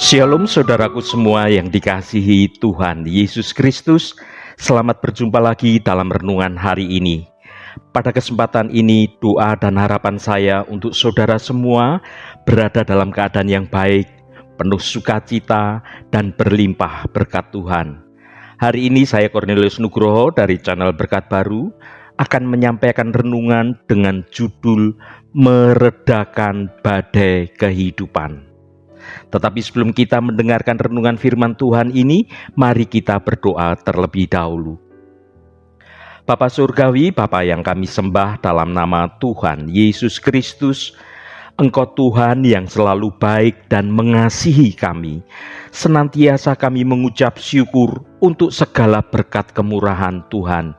Shalom saudaraku semua yang dikasihi Tuhan Yesus Kristus. Selamat berjumpa lagi dalam renungan hari ini. Pada kesempatan ini doa dan harapan saya untuk saudara semua berada dalam keadaan yang baik, penuh sukacita dan berlimpah berkat Tuhan. Hari ini saya Cornelius Nugroho dari channel Berkat Baru akan menyampaikan renungan dengan judul Meredakan Badai Kehidupan. Tetapi sebelum kita mendengarkan renungan firman Tuhan ini, mari kita berdoa terlebih dahulu. Bapa Surgawi, Bapa yang kami sembah dalam nama Tuhan Yesus Kristus, Engkau Tuhan yang selalu baik dan mengasihi kami. Senantiasa kami mengucap syukur untuk segala berkat kemurahan Tuhan.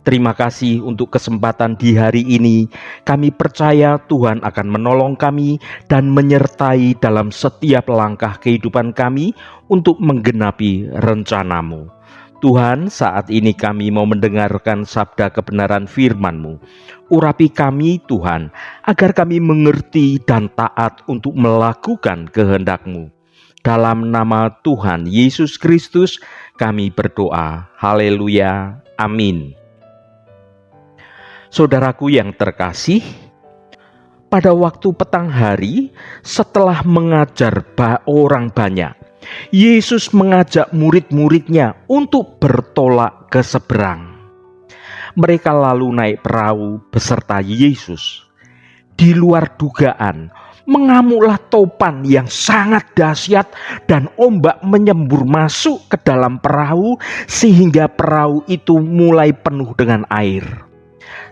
Terima kasih untuk kesempatan di hari ini. Kami percaya Tuhan akan menolong kami dan menyertai dalam setiap langkah kehidupan kami untuk menggenapi rencana-Mu. Tuhan, saat ini kami mau mendengarkan sabda kebenaran firman-Mu. Urapi kami Tuhan, agar kami mengerti dan taat untuk melakukan kehendak-Mu. Dalam nama Tuhan Yesus Kristus kami berdoa. Haleluya. Amin. Saudaraku yang terkasih, pada waktu petang hari setelah mengajar orang banyak, Yesus mengajak murid-muridnya untuk bertolak ke seberang. Mereka lalu naik perahu beserta Yesus. Di luar dugaan, mengamuklah topan yang sangat dahsyat dan ombak menyembur masuk ke dalam perahu sehingga perahu itu mulai penuh dengan air.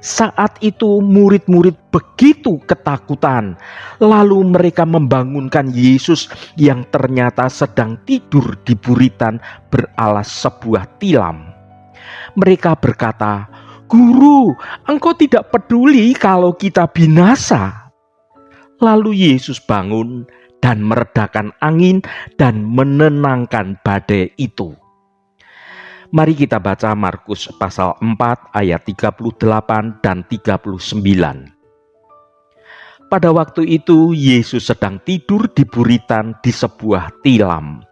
Saat itu murid-murid begitu ketakutan, lalu mereka membangunkan Yesus yang ternyata sedang tidur di buritan beralas sebuah tilam. Mereka berkata, "Guru, Engkau tidak peduli kalau kita binasa." Lalu Yesus bangun dan meredakan angin dan menenangkan badai itu. Mari kita baca Markus pasal 4 ayat 38 dan 39. Pada waktu itu Yesus sedang tidur di buritan di sebuah tilam.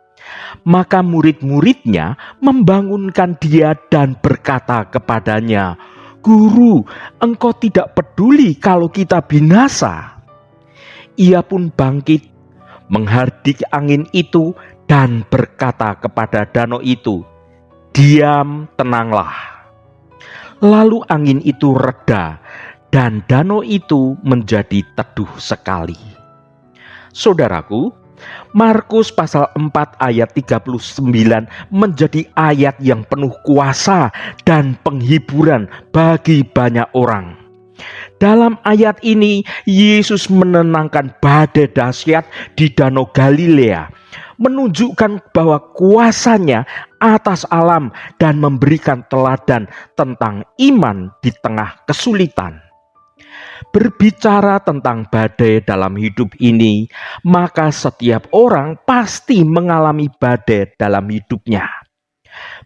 Maka murid-muridnya membangunkan dia dan berkata kepadanya, "Guru, Engkau tidak peduli kalau kita binasa." Ia pun bangkit, menghardik angin itu dan berkata kepada danau itu, "Diam, tenanglah." Lalu angin itu reda dan danau itu menjadi teduh sekali. Saudaraku, Markus pasal 4 ayat 39 menjadi ayat yang penuh kuasa dan penghiburan bagi banyak orang. Dalam ayat ini, Yesus menenangkan badai dahsyat di Danau Galilea, menunjukkan bahwa kuasanya atas alam dan memberikan teladan tentang iman di tengah kesulitan. Berbicara tentang badai dalam hidup ini, maka setiap orang pasti mengalami badai dalam hidupnya.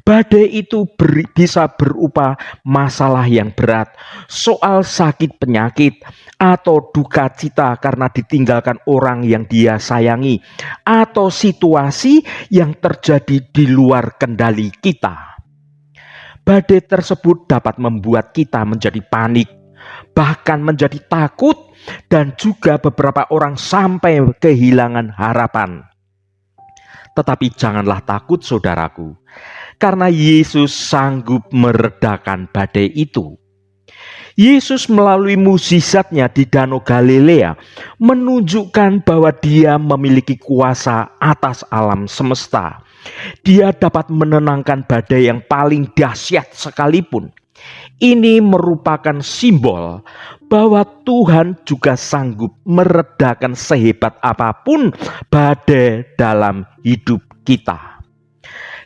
Badai itu bisa berupa masalah yang berat, soal sakit penyakit, atau duka cita karena ditinggalkan orang yang dia sayangi, atau situasi yang terjadi di luar kendali kita. Badai tersebut dapat membuat kita menjadi panik, bahkan menjadi takut, dan juga beberapa orang sampai kehilangan harapan. Tetapi janganlah takut saudaraku, karena Yesus sanggup meredakan badai itu. Yesus melalui mukjizatnya di Danau Galilea menunjukkan bahwa Dia memiliki kuasa atas alam semesta. Dia dapat menenangkan badai yang paling dahsyat sekalipun. Ini merupakan simbol bahwa Tuhan juga sanggup meredakan sehebat apapun badai dalam hidup kita.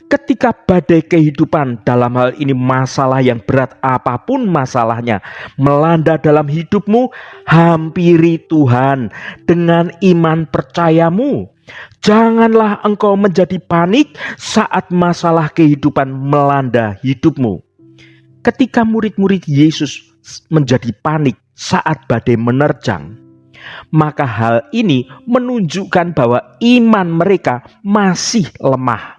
Ketika badai kehidupan, dalam hal ini masalah yang berat apapun masalahnya, melanda dalam hidupmu, hampiri Tuhan dengan iman percayamu. Janganlah engkau menjadi panik saat masalah kehidupan melanda hidupmu. Ketika murid-murid Yesus menjadi panik saat badai menerjang, Maka hal ini menunjukkan bahwa iman mereka masih lemah.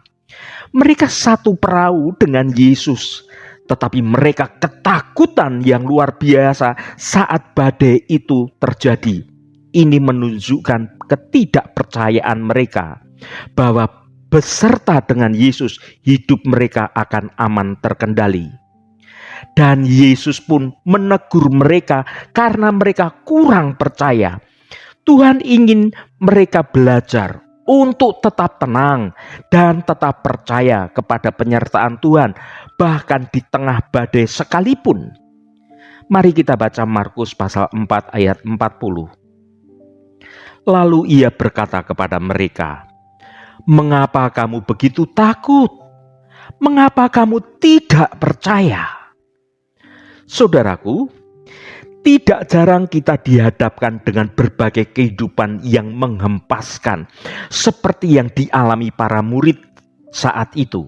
Mereka satu perahu dengan Yesus, tetapi mereka ketakutan yang luar biasa saat badai itu terjadi. Ini menunjukkan ketidakpercayaan mereka bahwa beserta dengan Yesus hidup mereka akan aman terkendali. Dan Yesus pun menegur mereka karena mereka kurang percaya. Tuhan ingin mereka belajar untuk tetap tenang dan tetap percaya kepada penyertaan Tuhan, bahkan di tengah badai sekalipun. Mari kita baca Markus pasal 4 ayat 40. Lalu ia berkata kepada mereka, "Mengapa kamu begitu takut? Mengapa kamu tidak percaya?" Saudaraku, tidak jarang kita dihadapkan dengan berbagai kehidupan yang menghempaskan, seperti yang dialami para murid saat itu.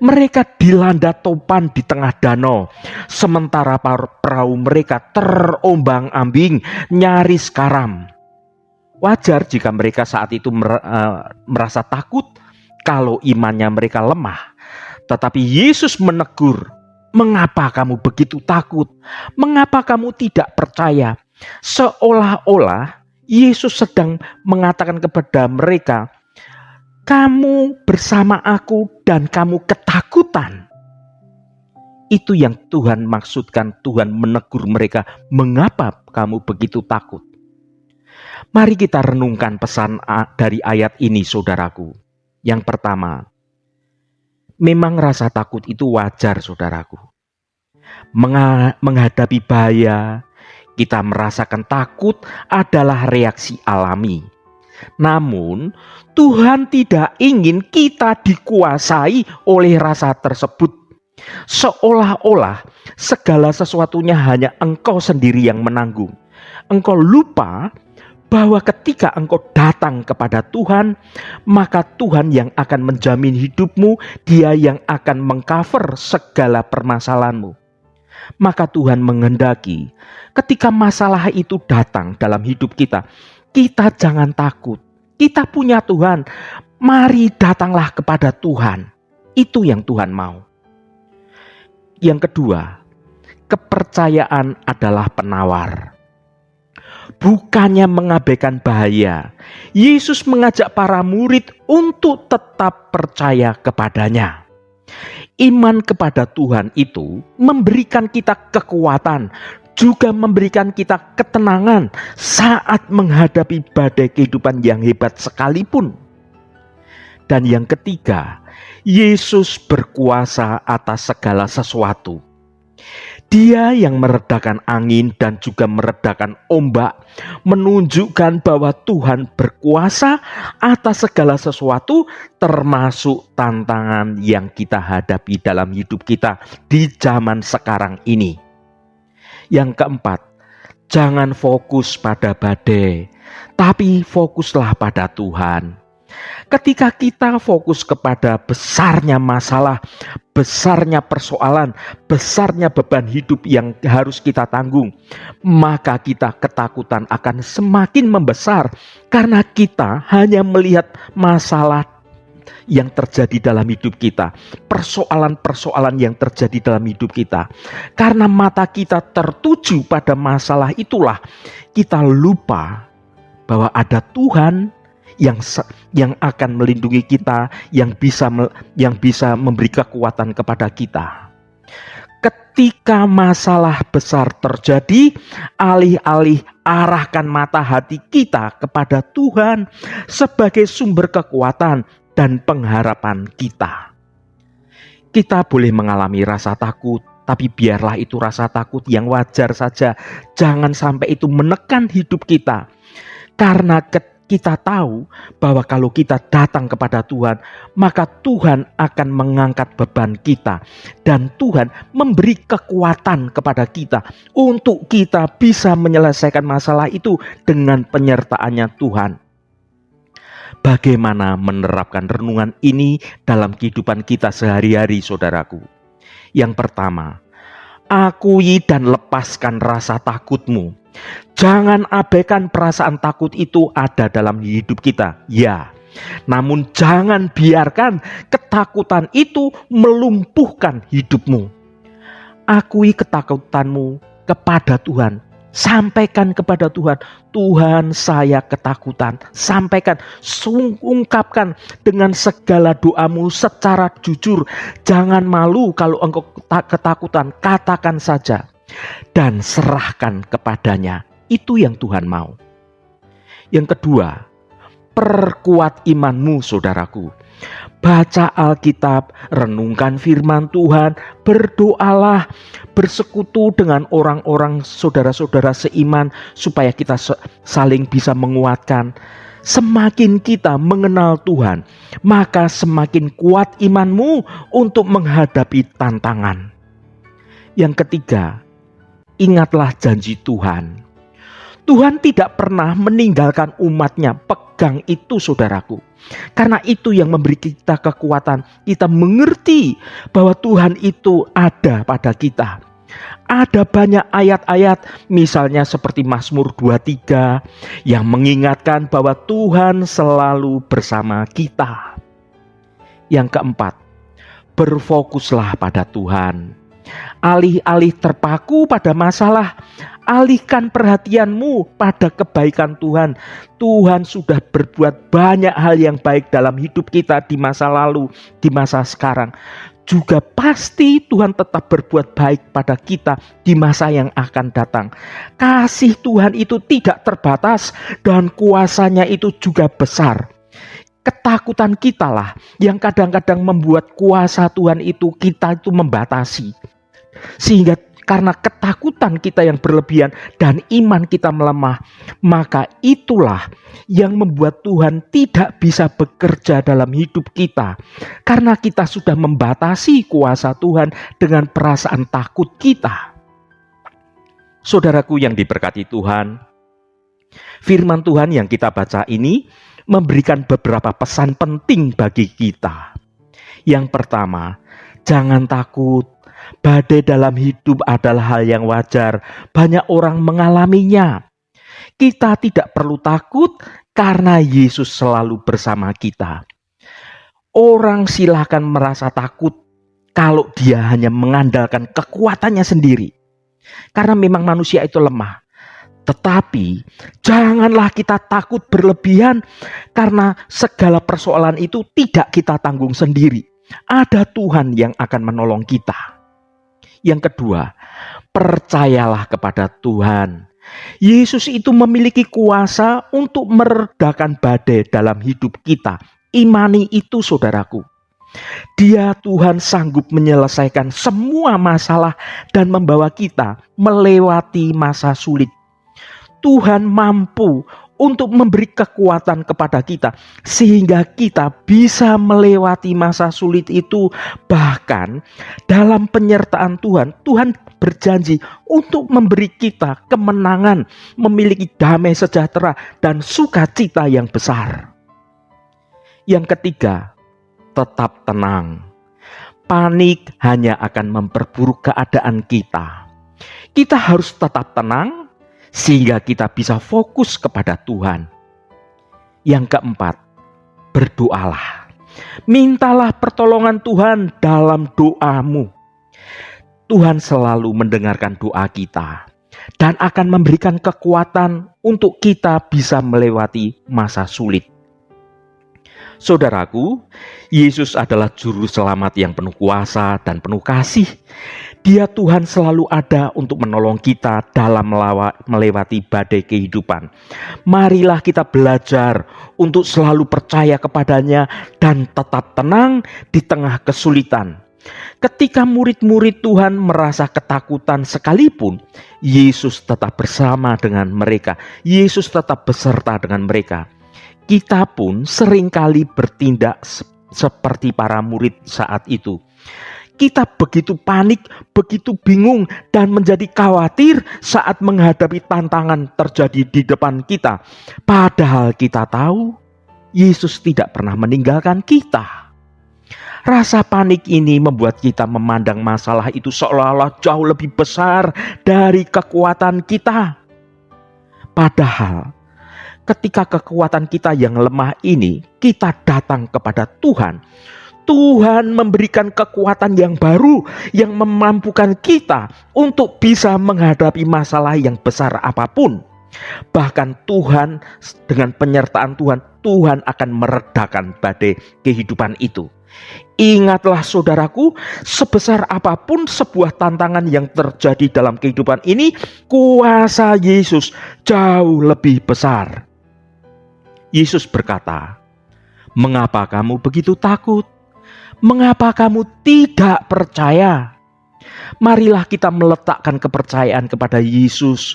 Mereka dilanda topan di tengah danau, sementara perahu mereka terombang-ambing, nyaris karam. Wajar jika mereka saat itu merasa takut kalau imannya mereka lemah. Tetapi Yesus menegur, "Mengapa kamu begitu takut? Mengapa kamu tidak percaya?" Seolah-olah Yesus sedang mengatakan kepada mereka, "Kamu bersama aku dan kamu ketakutan." Itu yang Tuhan maksudkan. Tuhan menegur mereka, "Mengapa kamu begitu takut?" Mari kita renungkan pesan dari ayat ini, saudaraku. Yang pertama, memang rasa takut itu wajar, saudaraku. Menghadapi bahaya, kita merasakan takut adalah reaksi alami. Namun, Tuhan tidak ingin kita dikuasai oleh rasa tersebut. Seolah-olah segala sesuatunya hanya engkau sendiri yang menanggung. Engkau lupa bahwa ketika engkau datang kepada Tuhan, maka Tuhan yang akan menjamin hidupmu, Dia yang akan mengcover segala permasalahanmu. Maka Tuhan menghendaki ketika masalah itu datang dalam hidup kita, kita jangan takut. Kita punya Tuhan. Mari datanglah kepada Tuhan. Itu yang Tuhan mau. Yang kedua, kepercayaan adalah penawar. Bukannya mengabaikan bahaya, Yesus mengajak para murid untuk tetap percaya kepadanya. Iman kepada Tuhan itu memberikan kita kekuatan, juga memberikan kita ketenangan saat menghadapi badai kehidupan yang hebat sekalipun. Dan yang ketiga, Yesus berkuasa atas segala sesuatu. Dia yang meredakan angin dan juga meredakan ombak, menunjukkan bahwa Tuhan berkuasa atas segala sesuatu, termasuk tantangan yang kita hadapi dalam hidup kita di zaman sekarang ini. Yang keempat, jangan fokus pada badai, tapi fokuslah pada Tuhan. Ketika kita fokus kepada besarnya masalah, besarnya persoalan, besarnya beban hidup yang harus kita tanggung, maka kita ketakutan akan semakin membesar karena kita hanya melihat masalah yang terjadi dalam hidup kita, persoalan-persoalan yang terjadi dalam hidup kita. Karena mata kita tertuju pada masalah itulah, kita lupa bahwa ada Tuhan yang akan melindungi kita, yang bisa memberi kekuatan kepada kita. Ketika masalah besar terjadi, alih-alih arahkan mata hati kita kepada Tuhan sebagai sumber kekuatan dan pengharapan kita. Kita boleh mengalami rasa takut, tapi biarlah itu rasa takut yang wajar saja. Jangan sampai itu menekan hidup kita. Karena kita tahu bahwa kalau kita datang kepada Tuhan, maka Tuhan akan mengangkat beban kita. Dan Tuhan memberi kekuatan kepada kita untuk kita bisa menyelesaikan masalah itu dengan penyertaannya Tuhan. Bagaimana menerapkan renungan ini dalam kehidupan kita sehari-hari, saudaraku? Yang pertama, akui dan lepaskan rasa takutmu. Jangan abaikan perasaan takut itu ada dalam hidup kita, ya. Namun jangan biarkan ketakutan itu melumpuhkan hidupmu. Akui ketakutanmu kepada Tuhan. Sampaikan kepada Tuhan, Tuhan saya ketakutan. Sampaikan, ungkapkan dengan segala doamu secara jujur. Jangan malu kalau engkau ketakutan, katakan saja. Dan serahkan kepadanya. Itu yang Tuhan mau. Yang kedua, perkuat imanmu saudaraku. Baca Alkitab, renungkan firman Tuhan, berdoalah, bersekutu dengan orang-orang saudara-saudara seiman supaya kita saling bisa menguatkan. Semakin kita mengenal Tuhan, maka semakin kuat imanmu untuk menghadapi tantangan. Yang ketiga, ingatlah janji Tuhan. Tuhan tidak pernah meninggalkan umatnya. Pegang itu saudaraku. Karena itu yang memberi kita kekuatan. Kita mengerti bahwa Tuhan itu ada pada kita. Ada banyak ayat-ayat misalnya seperti Mazmur 23 yang mengingatkan bahwa Tuhan selalu bersama kita. Yang keempat, berfokuslah pada Tuhan. Alih-alih terpaku pada masalah, alihkan perhatianmu pada kebaikan Tuhan. Tuhan sudah berbuat banyak hal yang baik dalam hidup kita di masa lalu, di masa sekarang. Juga pasti Tuhan tetap berbuat baik pada kita di masa yang akan datang. Kasih Tuhan itu tidak terbatas dan kuasanya itu juga besar. Ketakutan kita lah yang kadang-kadang membuat kuasa Tuhan itu kita itu membatasi. Sehingga karena ketakutan kita yang berlebihan dan iman kita melemah, maka itulah yang membuat Tuhan tidak bisa bekerja dalam hidup kita. Karena kita sudah membatasi kuasa Tuhan dengan perasaan takut kita. Saudaraku yang diberkati Tuhan, firman Tuhan yang kita baca ini memberikan beberapa pesan penting bagi kita. Yang pertama, jangan takut. Badai dalam hidup adalah hal yang wajar. Banyak orang mengalaminya. Kita tidak perlu takut karena Yesus selalu bersama kita. Orang silakan merasa takut kalau dia hanya mengandalkan kekuatannya sendiri. Karena memang manusia itu lemah. Tetapi janganlah kita takut berlebihan karena segala persoalan itu tidak kita tanggung sendiri. Ada Tuhan yang akan menolong kita. Yang kedua, percayalah kepada Tuhan. Yesus itu memiliki kuasa untuk meredakan badai dalam hidup kita. Imani itu saudaraku. Dia Tuhan sanggup menyelesaikan semua masalah dan membawa kita melewati masa sulit. Tuhan mampu untuk memberi kekuatan kepada kita sehingga kita bisa melewati masa sulit itu. Bahkan dalam penyertaan Tuhan, Tuhan berjanji untuk memberi kita kemenangan, memiliki damai sejahtera dan sukacita yang besar. Yang ketiga, tetap tenang. Panik hanya akan memperburuk keadaan kita. Kita harus tetap tenang sehingga kita bisa fokus kepada Tuhan. Yang keempat, berdoalah. Mintalah pertolongan Tuhan dalam doamu. Tuhan selalu mendengarkan doa kita dan akan memberikan kekuatan untuk kita bisa melewati masa sulit. Saudaraku, Yesus adalah juru selamat yang penuh kuasa dan penuh kasih. Dia Tuhan selalu ada untuk menolong kita dalam melewati badai kehidupan. Marilah kita belajar untuk selalu percaya kepadanya dan tetap tenang di tengah kesulitan. Ketika murid-murid Tuhan merasa ketakutan sekalipun, Yesus tetap bersama dengan mereka. Yesus tetap beserta dengan mereka. Kita pun seringkali bertindak seperti para murid saat itu. Kita begitu panik, begitu bingung dan menjadi khawatir saat menghadapi tantangan terjadi di depan kita. Padahal kita tahu Yesus tidak pernah meninggalkan kita. Rasa panik ini membuat kita memandang masalah itu seolah-olah jauh lebih besar dari kekuatan kita. Padahal ketika kekuatan kita yang lemah ini kita datang kepada Tuhan, Tuhan memberikan kekuatan yang baru yang memampukan kita untuk bisa menghadapi masalah yang besar apapun. Bahkan Tuhan, dengan penyertaan Tuhan, Tuhan akan meredakan badai kehidupan itu. Ingatlah saudaraku, sebesar apapun sebuah tantangan yang terjadi dalam kehidupan ini, kuasa Yesus jauh lebih besar. Yesus berkata, "Mengapa kamu begitu takut? Mengapa kamu tidak percaya?" Marilah kita meletakkan kepercayaan kepada Yesus,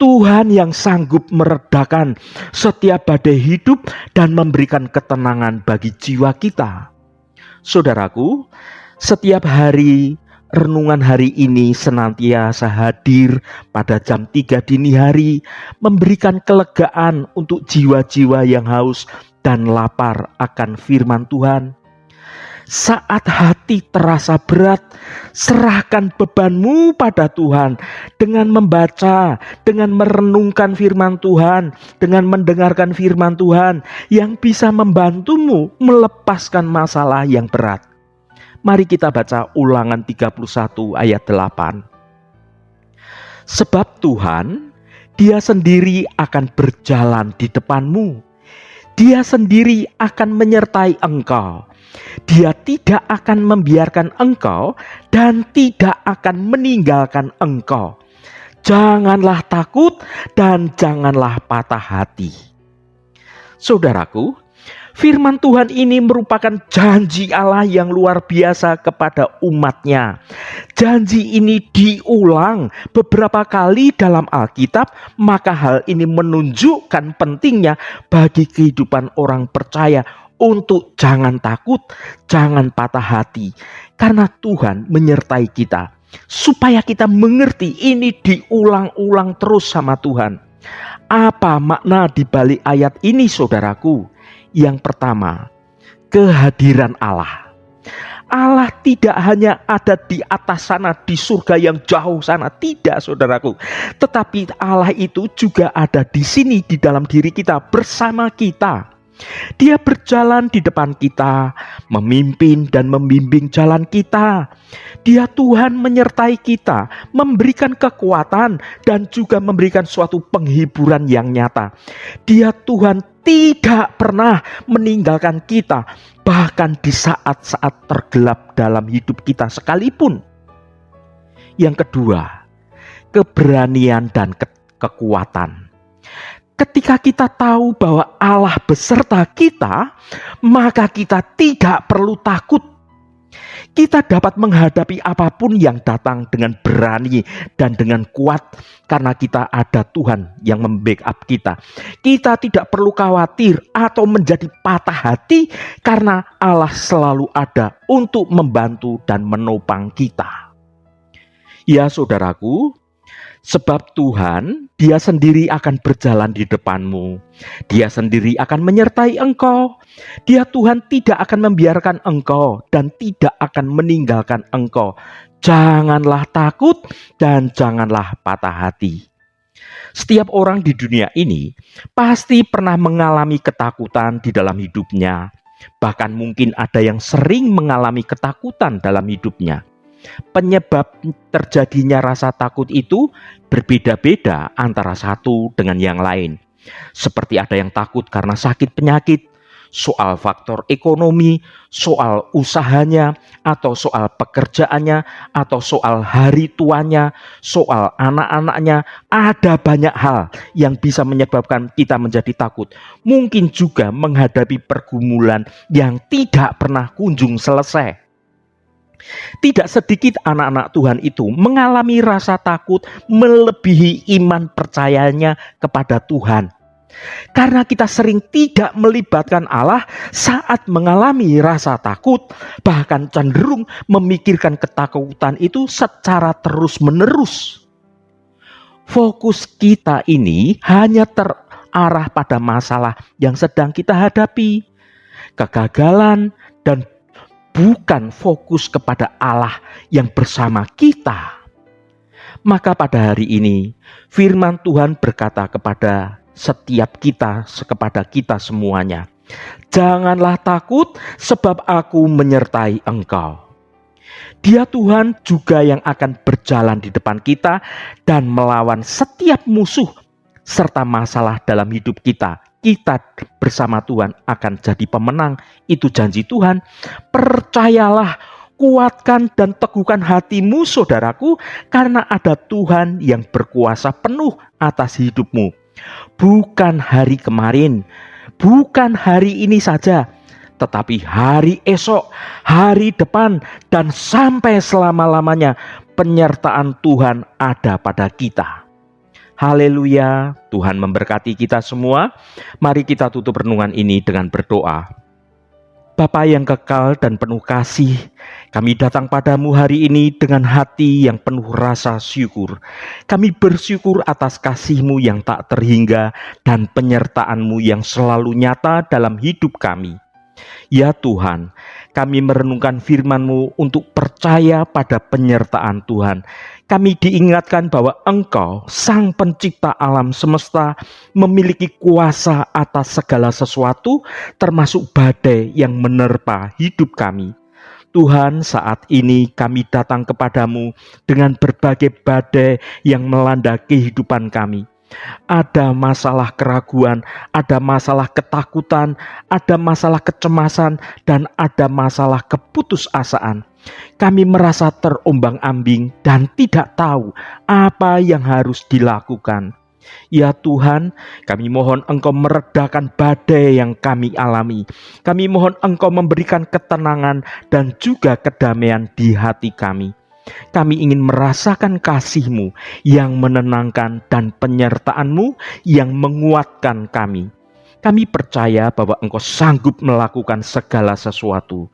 Tuhan yang sanggup meredakan setiap badai hidup dan memberikan ketenangan bagi jiwa kita. Saudaraku, setiap hari renungan hari ini senantiasa hadir pada jam 3 dini hari, memberikan kelegaan untuk jiwa-jiwa yang haus dan lapar akan firman Tuhan. Saat hati terasa berat, serahkan bebanmu pada Tuhan dengan membaca, dengan merenungkan firman Tuhan, dengan mendengarkan firman Tuhan yang bisa membantumu melepaskan masalah yang berat. Mari kita baca Ulangan 31 ayat 8. Sebab Tuhan, Dia sendiri akan berjalan di depanmu. Dia sendiri akan menyertai engkau. Dia tidak akan membiarkan engkau dan tidak akan meninggalkan engkau. Janganlah takut dan janganlah patah hati. Saudaraku, firman Tuhan ini merupakan janji Allah yang luar biasa kepada umatnya. Janji ini diulang beberapa kali dalam Alkitab, maka hal ini menunjukkan pentingnya bagi kehidupan orang percaya untuk jangan takut, jangan patah hati. Karena Tuhan menyertai kita. Supaya kita mengerti ini diulang-ulang terus sama Tuhan. Apa makna di balik ayat ini saudaraku? Yang pertama, kehadiran Allah. Allah tidak hanya ada di atas sana, di surga yang jauh sana. Tidak saudaraku. Tetapi Allah itu juga ada di sini, di dalam diri kita, bersama kita. Dia berjalan di depan kita, memimpin dan membimbing jalan kita. Dia Tuhan menyertai kita, memberikan kekuatan dan juga memberikan suatu penghiburan yang nyata. Dia Tuhan tidak pernah meninggalkan kita, bahkan di saat-saat tergelap dalam hidup kita sekalipun. Yang kedua, keberanian dan kekuatan. Ketika kita tahu bahwa Allah beserta kita, maka kita tidak perlu takut. Kita dapat menghadapi apapun yang datang dengan berani dan dengan kuat karena kita ada Tuhan yang membackup kita. Kita tidak perlu khawatir atau menjadi patah hati karena Allah selalu ada untuk membantu dan menopang kita. Ya saudaraku, sebab Tuhan, Dia sendiri akan berjalan di depanmu. Dia sendiri akan menyertai engkau. Dia Tuhan tidak akan membiarkan engkau dan tidak akan meninggalkan engkau. Janganlah takut dan janganlah patah hati. Setiap orang di dunia ini pasti pernah mengalami ketakutan di dalam hidupnya. Bahkan mungkin ada yang sering mengalami ketakutan dalam hidupnya. Penyebab terjadinya rasa takut itu berbeda-beda antara satu dengan yang lain. Seperti ada yang takut karena sakit penyakit, soal faktor ekonomi, soal usahanya, atau soal pekerjaannya, atau soal hari tuanya, soal anak-anaknya. Ada banyak hal yang bisa menyebabkan kita menjadi takut. Mungkin juga menghadapi pergumulan yang tidak pernah kunjung selesai. Tidak sedikit anak-anak Tuhan itu mengalami rasa takut melebihi iman percayanya kepada Tuhan. Karena kita sering tidak melibatkan Allah saat mengalami rasa takut, bahkan cenderung memikirkan ketakutan itu secara terus-menerus. Fokus kita ini hanya terarah pada masalah yang sedang kita hadapi, kegagalan, dan bukan fokus kepada Allah yang bersama kita. Maka pada hari ini firman Tuhan berkata kepada setiap kita, kepada kita semuanya, janganlah takut sebab aku menyertai engkau. Dia Tuhan juga yang akan berjalan di depan kita dan melawan setiap musuh serta masalah dalam hidup kita. Kita bersama Tuhan akan jadi pemenang. Itu janji Tuhan. Percayalah, kuatkan dan teguhkan hatimu saudaraku, karena ada Tuhan yang berkuasa penuh atas hidupmu. Bukan hari kemarin, bukan hari ini saja, tetapi hari esok, hari depan, dan sampai selama-lamanya penyertaan Tuhan ada pada kita. Haleluya, Tuhan memberkati kita semua. Mari kita tutup renungan ini dengan berdoa. Bapa yang kekal dan penuh kasih, kami datang padamu hari ini dengan hati yang penuh rasa syukur. Kami bersyukur atas kasih-Mu yang tak terhingga dan penyertaan-Mu yang selalu nyata dalam hidup kami. Ya Tuhan, kami merenungkan firman-Mu untuk percaya pada penyertaan Tuhan. Kami diingatkan bahwa Engkau, Sang Pencipta alam semesta, memiliki kuasa atas segala sesuatu, termasuk badai yang menerpa hidup kami. Tuhan, saat ini kami datang kepadamu dengan berbagai badai yang melanda kehidupan kami. Ada masalah keraguan, ada masalah ketakutan, ada masalah kecemasan, dan ada masalah keputusasaan. Kami merasa terombang-ambing dan tidak tahu apa yang harus dilakukan. Ya Tuhan, kami mohon Engkau meredakan badai yang kami alami. Kami mohon Engkau memberikan ketenangan dan juga kedamaian di hati kami. Kami ingin merasakan kasih-Mu yang menenangkan dan penyertaan-Mu yang menguatkan kami. Kami percaya bahwa Engkau sanggup melakukan segala sesuatu.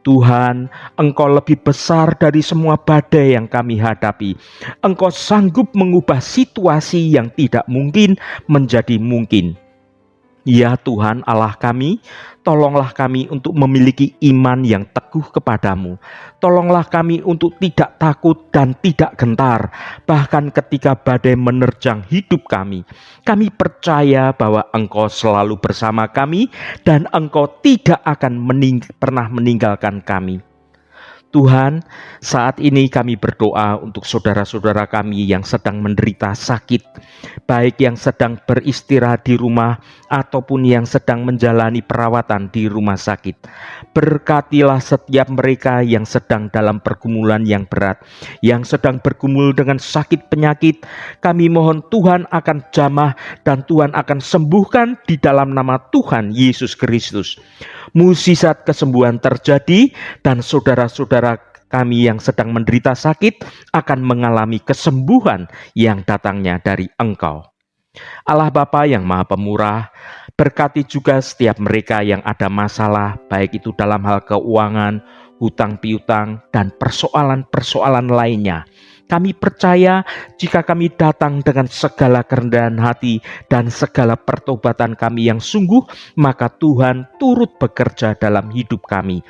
Tuhan, Engkau lebih besar dari semua badai yang kami hadapi. Engkau sanggup mengubah situasi yang tidak mungkin menjadi mungkin. Ya Tuhan Allah kami, tolonglah kami untuk memiliki iman yang teguh kepadamu. Tolonglah kami untuk tidak takut dan tidak gentar, bahkan ketika badai menerjang hidup kami. Kami percaya bahwa Engkau selalu bersama kami dan Engkau tidak akan pernah meninggalkan kami. Tuhan, saat ini kami berdoa untuk saudara-saudara kami yang sedang menderita sakit, baik yang sedang beristirahat di rumah ataupun yang sedang menjalani perawatan di rumah sakit. Berkatilah setiap mereka yang sedang dalam pergumulan yang berat, yang sedang bergumul dengan sakit penyakit. Kami mohon Tuhan akan jamah dan Tuhan akan sembuhkan di dalam nama Tuhan Yesus Kristus. Mukjizat kesembuhan terjadi dan saudara-saudara kami yang sedang menderita sakit akan mengalami kesembuhan yang datangnya dari Engkau. Allah Bapa yang Maha Pemurah, berkati juga setiap mereka yang ada masalah, baik itu dalam hal keuangan, hutang piutang, dan persoalan-persoalan lainnya. Kami percaya jika kami datang dengan segala kerendahan hati dan segala pertobatan kami yang sungguh, maka Tuhan turut bekerja dalam hidup kami.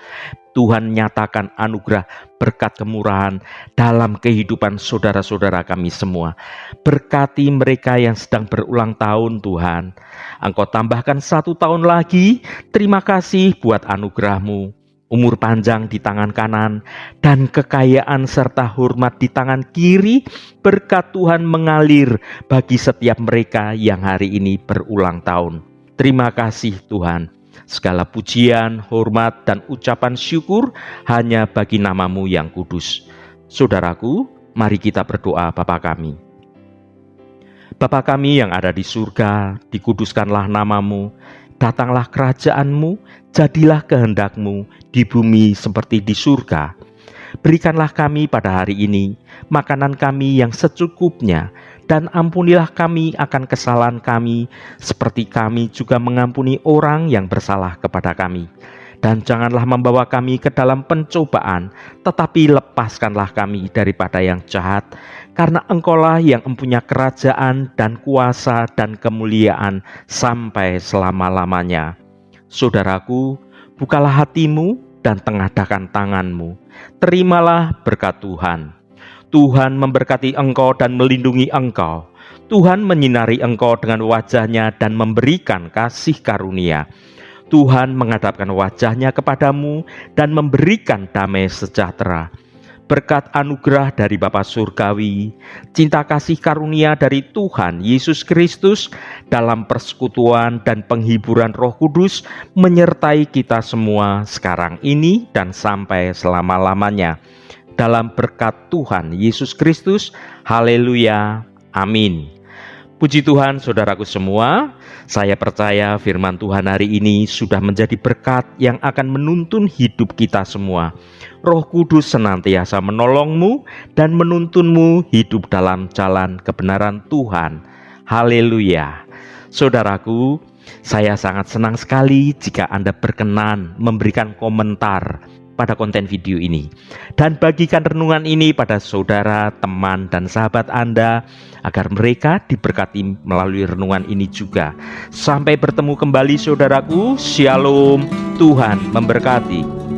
Tuhan nyatakan anugerah berkat kemurahan dalam kehidupan saudara-saudara kami semua. Berkati mereka yang sedang berulang tahun Tuhan. Engkau tambahkan 1 tahun lagi. Terima kasih buat anugerah-Mu. Umur panjang di tangan kanan dan kekayaan serta hormat di tangan kiri. Berkat Tuhan mengalir bagi setiap mereka yang hari ini berulang tahun. Terima kasih Tuhan. Segala pujian, hormat, dan ucapan syukur hanya bagi nama-Mu yang kudus. Saudaraku, mari kita berdoa Bapa kami. Bapa kami yang ada di surga, dikuduskanlah nama-Mu. Datanglah kerajaan-Mu, jadilah kehendak-Mu di bumi seperti di surga. Berikanlah kami pada hari ini makanan kami yang secukupnya, dan ampunilah kami akan kesalahan kami, seperti kami juga mengampuni orang yang bersalah kepada kami. Dan janganlah membawa kami ke dalam pencobaan, tetapi lepaskanlah kami daripada yang jahat, karena Engkaulah yang mempunyai kerajaan dan kuasa dan kemuliaan sampai selama-lamanya. Saudaraku, bukalah hatimu dan tengadahkan tanganmu. Terimalah berkat Tuhan. Tuhan memberkati engkau dan melindungi engkau. Tuhan menyinari engkau dengan wajah-Nya dan memberikan kasih karunia. Tuhan menghadapkan wajah-Nya kepadamu dan memberikan damai sejahtera. Berkat anugerah dari Bapa Surgawi, cinta kasih karunia dari Tuhan Yesus Kristus dalam persekutuan dan penghiburan Roh Kudus menyertai kita semua sekarang ini dan sampai selama-lamanya. Dalam berkat Tuhan Yesus Kristus, haleluya, amin. Puji Tuhan saudaraku semua, saya percaya firman Tuhan hari ini sudah menjadi berkat yang akan menuntun hidup kita semua. Roh Kudus senantiasa menolongmu dan menuntunmu hidup dalam jalan kebenaran Tuhan. Haleluya. Saudaraku, saya sangat senang sekali jika Anda berkenan memberikan komentar pada konten video ini dan bagikan renungan ini pada saudara, teman, dan sahabat Anda agar mereka diberkati melalui renungan ini juga. Sampai bertemu kembali saudaraku, Shalom, Tuhan memberkati.